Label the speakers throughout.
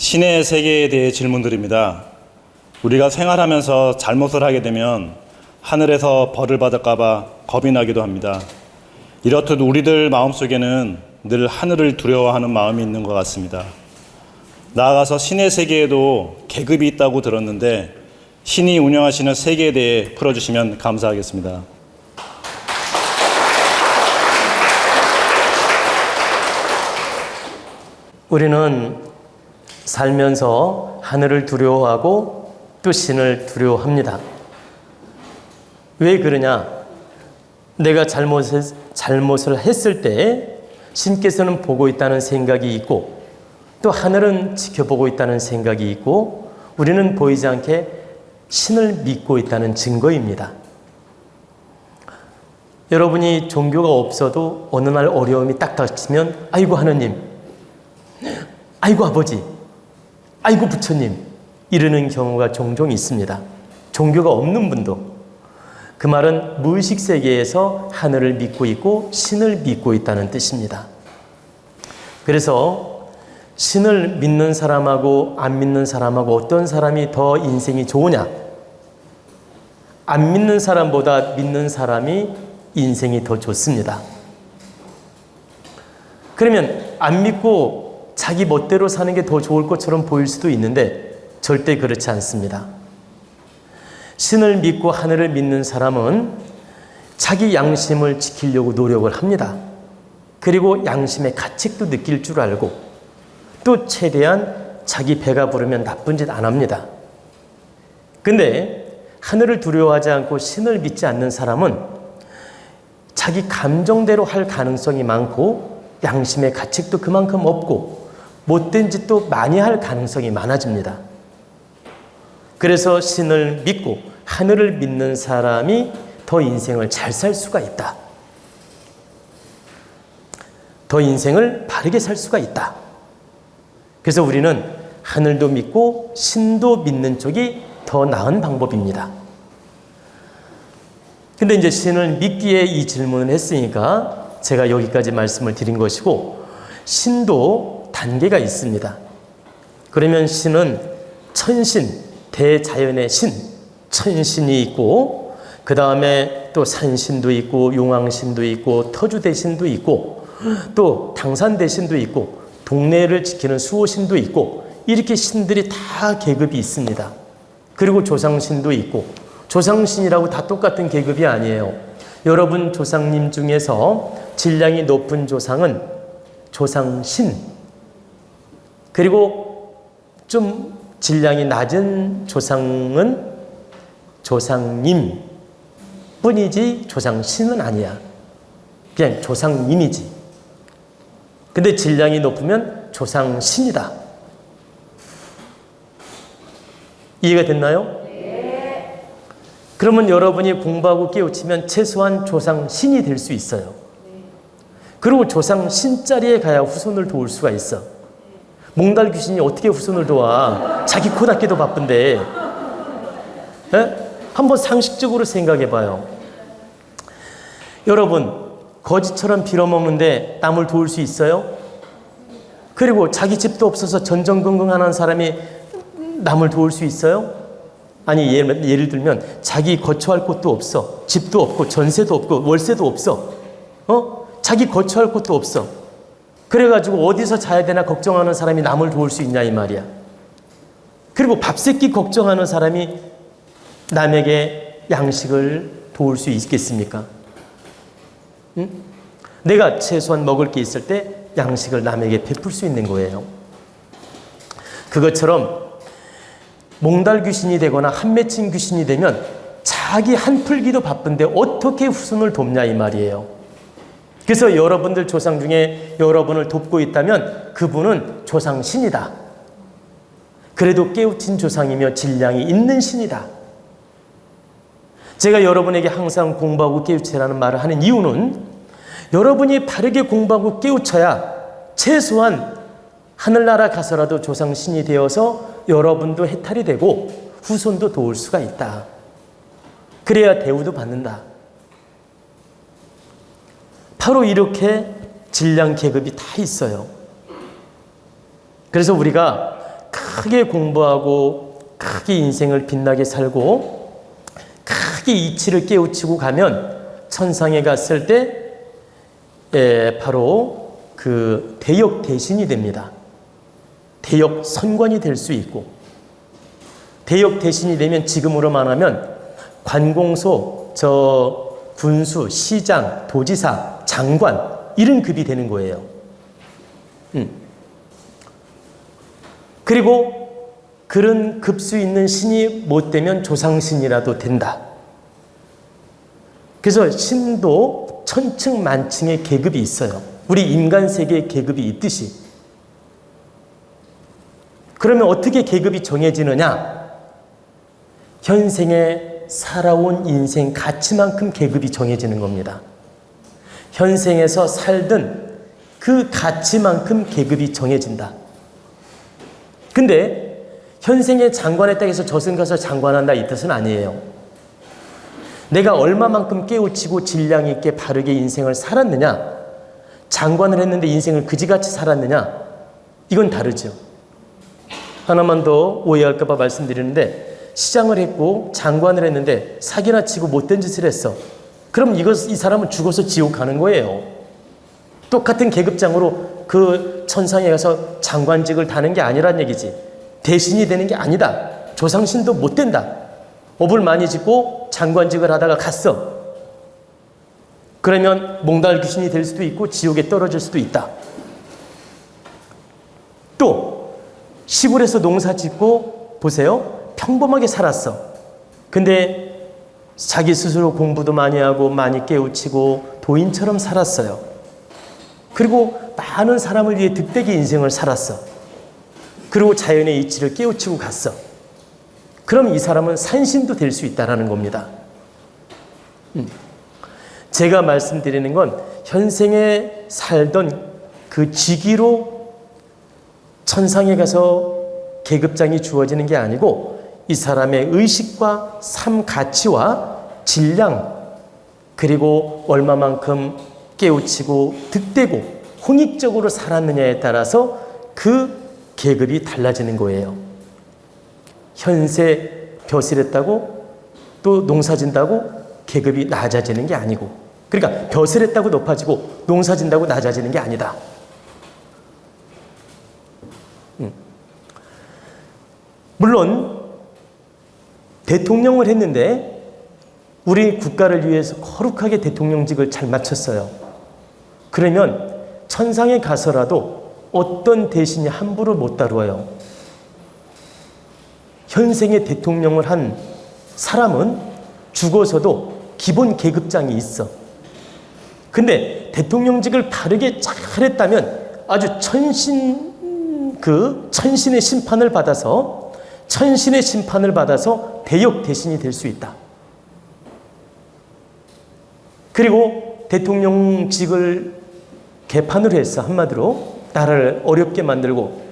Speaker 1: 신의 세계에 대해 질문드립니다. 우리가 생활하면서 잘못을 하게 되면 하늘에서 벌을 받을까봐 겁이 나기도 합니다. 이렇듯 우리들 마음속에는 늘 하늘을 두려워하는 마음이 있는 것 같습니다. 나아가서 신의 세계에도 계급이 있다고 들었는데 신이 운영하시는 세계에 대해 풀어주시면 감사하겠습니다.
Speaker 2: 우리는 살면서 하늘을 두려워하고 또 신을 두려워합니다. 왜 그러냐? 내가 잘못을 했을 때 신께서는 보고 있다는 생각이 있고 또 하늘은 지켜보고 있다는 생각이 있고 우리는 보이지 않게 신을 믿고 있다는 증거입니다. 여러분이 종교가 없어도 어느 날 어려움이 딱 닥치면 아이고 하느님, 아이고 아버지, 아이고 부처님 이러는 경우가 종종 있습니다. 종교가 없는 분도. 그 말은 무의식 세계에서 하늘을 믿고 있고 신을 믿고 있다는 뜻입니다. 그래서 신을 믿는 사람하고 안 믿는 사람하고 어떤 사람이 더 인생이 좋으냐? 안 믿는 사람보다 믿는 사람이 인생이 더 좋습니다. 그러면 안 믿고 자기 멋대로 사는 게 더 좋을 것처럼 보일 수도 있는데 절대 그렇지 않습니다. 신을 믿고 하늘을 믿는 사람은 자기 양심을 지키려고 노력을 합니다. 그리고 양심의 가책도 느낄 줄 알고 또 최대한 자기 배가 부르면 나쁜 짓 안 합니다. 근데 하늘을 두려워하지 않고 신을 믿지 않는 사람은 자기 감정대로 할 가능성이 많고 양심의 가책도 그만큼 없고 못된 짓도 많이 할 가능성이 많아집니다. 그래서 신을 믿고 하늘을 믿는 사람이 더 인생을 잘 살 수가 있다. 더 인생을 바르게 살 수가 있다. 그래서 우리는 하늘도 믿고 신도 믿는 쪽이 더 나은 방법입니다. 근데 이제 신을 믿기에 이 질문을 했으니까 제가 여기까지 말씀을 드린 것이고 신도 단계가 있습니다. 그러면 신은 천신, 대자연의 신, 천신이 있고 그 다음에 또 산신도 있고 용왕신도 있고 터주대신도 있고 또 당산대신도 있고 동네를 지키는 수호신도 있고 이렇게 신들이 다 계급이 있습니다. 그리고 조상신도 있고 조상신이라고 다 똑같은 계급이 아니에요. 여러분 조상님 중에서 질량이 높은 조상은 조상신 그리고 좀 질량이 낮은 조상은 조상님 뿐이지 조상신은 아니야. 그냥 조상님이지. 근데 질량이 높으면 조상신이다. 이해가 됐나요? 네. 그러면 여러분이 공부하고 깨우치면 최소한 조상신이 될 수 있어요. 그리고 조상신 자리에 가야 후손을 도울 수가 있어. 몽달 귀신이 어떻게 후손을 도와? 자기 코 닦기도 바쁜데. 에? 한번 상식적으로 생각해 봐요. 여러분, 거지처럼 빌어먹는데 남을 도울 수 있어요? 그리고 자기 집도 없어서 전전긍긍하는 사람이 남을 도울 수 있어요? 아니, 예를 들면 자기 거처할 곳도 없어. 집도 없고 전세도 없고 월세도 없어. 자기 거처할 곳도 없어. 그래가지고 어디서 자야 되나 걱정하는 사람이 남을 도울 수 있냐 이 말이야. 그리고 밥 세끼 걱정하는 사람이 남에게 양식을 도울 수 있겠습니까? 응? 내가 최소한 먹을 게 있을 때 양식을 남에게 베풀 수 있는 거예요. 그것처럼 몽달 귀신이 되거나 한맺힌 귀신이 되면 자기 한풀기도 바쁜데 어떻게 후손을 돕냐 이 말이에요. 그래서 여러분들 조상 중에 여러분을 돕고 있다면 그분은 조상신이다. 그래도 깨우친 조상이며 질량이 있는 신이다. 제가 여러분에게 항상 공부하고 깨우치라는 말을 하는 이유는 여러분이 바르게 공부하고 깨우쳐야 최소한 하늘나라 가서라도 조상신이 되어서 여러분도 해탈이 되고 후손도 도울 수가 있다. 그래야 대우도 받는다. 바로 이렇게 질량 계급이 다 있어요. 그래서 우리가 크게 공부하고 크게 인생을 빛나게 살고 크게 이치를 깨우치고 가면 천상에 갔을 때 바로 그 대역 대신이 됩니다. 대역 선관이 될 수 있고, 대역 대신이 되면 지금으로 말하면 관공서, 군수, 시장, 도지사, 장관 이런 급이 되는 거예요. 그리고 그런 급수 있는 신이 못 되면 조상신이라도 된다. 그래서 신도 천층만층의 계급이 있어요. 우리 인간 세계의 계급이 있듯이. 그러면 어떻게 계급이 정해지느냐? 현생에 살아온 인생 가치만큼 계급이 정해지는 겁니다. 현생에서 살던 그 가치만큼 계급이 정해진다. 근데 현생의 장관의 땅에서 저승 가서 장관한다 이 뜻은 아니에요. 내가 얼마만큼 깨우치고 질량 있게 바르게 인생을 살았느냐, 장관을 했는데 인생을 그지같이 살았느냐, 이건 다르죠. 하나만 더 오해할까 봐 말씀드리는데, 시장을 했고 장관을 했는데 사기나 치고 못된 짓을 했어. 그럼 이 사람은 죽어서 지옥 가는 거예요. 똑같은 계급장으로 그 천상에 가서 장관직을 다는 게 아니란 얘기지. 대신이 되는 게 아니다. 조상신도 못 된다. 업을 많이 짓고 장관직을 하다가 갔어. 그러면 몽달 귀신이 될 수도 있고 지옥에 떨어질 수도 있다. 또 시골에서 농사 짓고 보세요. 평범하게 살았어. 근데 자기 스스로 공부도 많이 하고 많이 깨우치고 도인처럼 살았어요. 그리고 많은 사람을 위해 득되게 인생을 살았어. 그리고 자연의 이치를 깨우치고 갔어. 그럼 이 사람은 산신도 될 수 있다는 겁니다. 제가 말씀드리는 건 현생에 살던 그 직위로 천상에 가서 계급장이 주어지는 게 아니고 이 사람의 의식과 삶 가치와 질량, 그리고 얼마만큼 깨우치고 득되고 홍익적으로 살았느냐에 따라서 그 계급이 달라지는 거예요. 현세 벼슬했다고 또 농사진다고 계급이 낮아지는 게 아니고, 그러니까 벼슬했다고 높아지고 농사진다고 낮아지는 게 아니다. 물론 대통령을 했는데 우리 국가를 위해서 거룩하게 대통령직을 잘 마쳤어요. 그러면 천상에 가서라도 어떤 대신이 함부로 못 다루어요. 현생의 대통령을 한 사람은 죽어서도 기본 계급장이 있어. 근데 대통령직을 바르게 잘했다면 아주 천신의 심판을 받아서 대역 대신이 될 수 있다. 그리고 대통령직을 개판으로 했어. 한마디로 나라를 어렵게 만들고.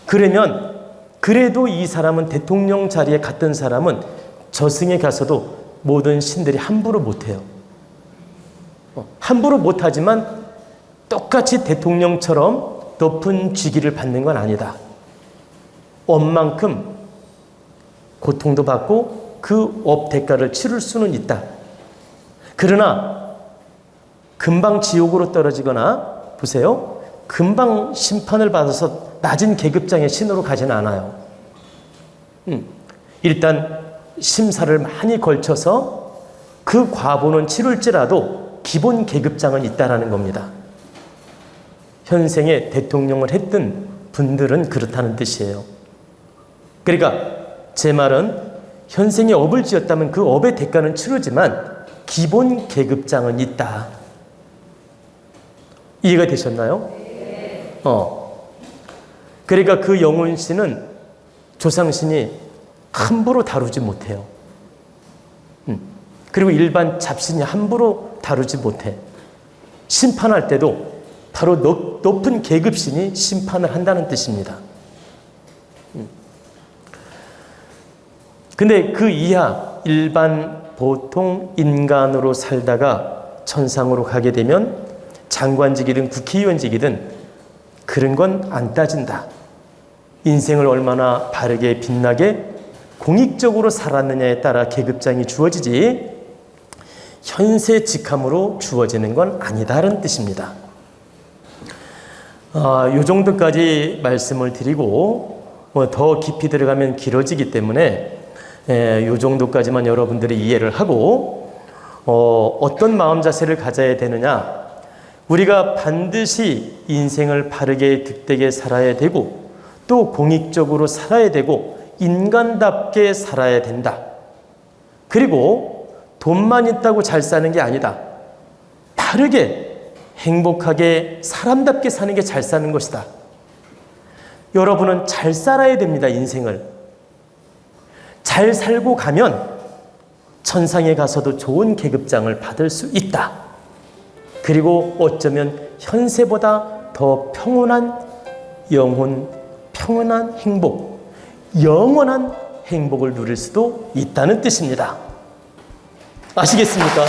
Speaker 2: 그러면 그래도 이 사람은 대통령 자리에 갔던 사람은 저승에 가서도 모든 신들이 함부로 못해요. 함부로 못하지만 똑같이 대통령처럼 높은 직위를 받는 건 아니다. 업만큼 고통도 받고 그 업 대가를 치를 수는 있다. 그러나 금방 지옥으로 떨어지거나 보세요. 금방 심판을 받아서 낮은 계급장의 신으로 가지는 않아요. 일단 심사를 많이 걸쳐서 그 과보는 치룰지라도 기본 계급장은 있다라는 겁니다. 현생에 대통령을 했던 분들은 그렇다는 뜻이에요. 그러니까 제 말은 현생에 업을 지었다면 그 업의 대가는 치르지만 기본 계급장은 있다. 이해가 되셨나요? 그러니까 그 영혼신은 조상신이 함부로 다루지 못해요. 그리고 일반 잡신이 함부로 다루지 못해. 심판할 때도 바로 높은 계급신이 심판을 한다는 뜻입니다. 근데 그 이하 일반 보통 인간으로 살다가 천상으로 가게 되면 장관직이든 국회의원직이든 그런 건 안 따진다. 인생을 얼마나 바르게 빛나게 공익적으로 살았느냐에 따라 계급장이 주어지지 현세 직함으로 주어지는 건 아니다라는 뜻입니다. 요 정도까지 말씀을 드리고 더 깊이 들어가면 길어지기 때문에 요 정도까지만 여러분들이 이해를 하고 어떤 마음 자세를 가져야 되느냐, 우리가 반드시 인생을 바르게 득되게 살아야 되고 또 공익적으로 살아야 되고 인간답게 살아야 된다. 그리고 돈만 있다고 잘 사는 게 아니다. 바르게 행복하게 사람답게 사는 게 잘 사는 것이다. 여러분은 잘 살아야 됩니다. 인생을 잘 살고 가면 천상에 가서도 좋은 계급장을 받을 수 있다. 그리고 어쩌면 현세보다 더 평온한 영혼, 평온한 행복, 영원한 행복을 누릴 수도 있다는 뜻입니다. 아시겠습니까?